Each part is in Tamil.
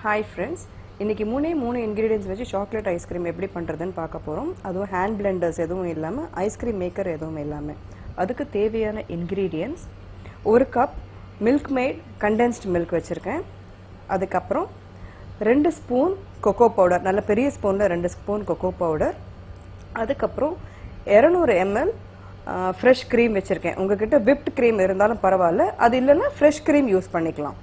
Hi friends, இன்னைக்கு மூணு ingredients வச்சு chocolate ice cream எப்படி பண்றதுன்னு பார்க்க போறோம். அதுவும் hand blenders எதுவும் இல்லாம ice cream maker எதுவும் இல்லாம. அதுக்கு தேவையான ingredients 1 cup milk made condensed milk வச்சிருக்கேன். அதுக்கு அப்புறம் 2 ஸ்பூன் cocoa powder, நல்ல பெரிய ஸ்பூன்ல 2 ஸ்பூன் cocoa powder. அதுக்கு அப்புறம் 200 ml fresh cream வச்சிருக்கேன். உங்ககிட்ட whipped cream இருந்தாலும் பரவாயில்லை, அது இல்லைன்னா fresh cream யூஸ் பண்ணிக்கலாம்.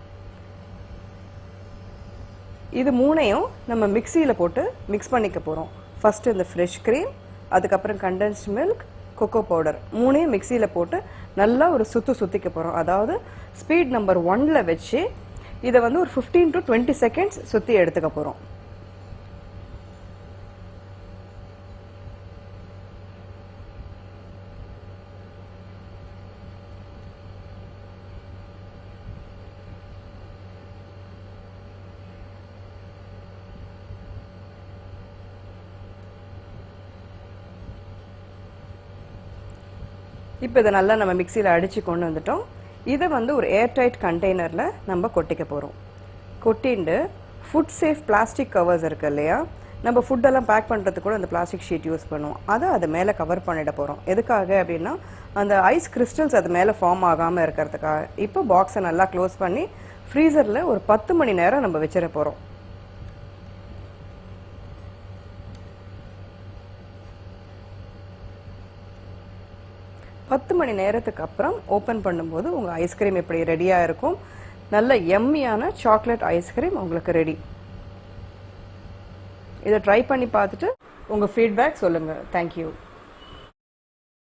இது மூணையும் நம்ம மிக்ஸியில் போட்டு மிக்ஸ் பண்ணிக்க போகிறோம். ஃபஸ்ட்டு இந்த ஃப்ரெஷ் க்ரீம், அதுக்கப்புறம் கண்டென்ஸ்ட் மில்க், கொக்கோ பவுடர் மூணையும் மிக்ஸியில் போட்டு நல்லா ஒரு சுற்றிக்க போகிறோம். அதாவது ஸ்பீட் நம்பர் 1ல் வச்சு இதை வந்து ஒரு 15 to 20 செகண்ட்ஸ் சுற்றி எடுத்துக்க போகிறோம். இப்போ இதை நல்லா நம்ம மிக்ஸியில் அடித்து கொண்டு வந்துட்டோம். இதை வந்து ஒரு ஏர்டைட் கண்டெய்னரில் நம்ம கொட்டிக்க போகிறோம். கொட்டிண்டு ஃபுட் சேஃப் பிளாஸ்டிக் கவர்ஸ் இருக்குது இல்லையா, நம்ம ஃபுட்டெல்லாம் பேக் பண்ணுறதுக்கு கூட அந்த பிளாஸ்டிக் ஷீட் யூஸ் பண்ணுவோம். அதை அது மேலே கவர் பண்ணிட போகிறோம். எதுக்காக அப்படின்னா அந்த ஐஸ் கிறிஸ்டல்ஸ் அது மேலே ஃபார்ம் ஆகாமல் இருக்கிறதுக்காக. இப்போ பாக்ஸை நல்லா க்ளோஸ் பண்ணி ஃப்ரீசரில் ஒரு 10 மணி நேரம் நம்ம வச்சிட போகிறோம். பத்து மணி நேரத்துக்கு அப்புறம் ஓப்பன் பண்ணும்போது உங்கள் ஐஸ்கிரீம் இப்படி ரெடியாக இருக்கும். நல்ல எம்மியான சாக்லேட் ஐஸ்கிரீம் உங்களுக்கு ரெடி. இதை ட்ரை பண்ணி பார்த்துட்டு உங்கள் ஃபீட்பேக் சொல்லுங்கள். தேங்க்யூ.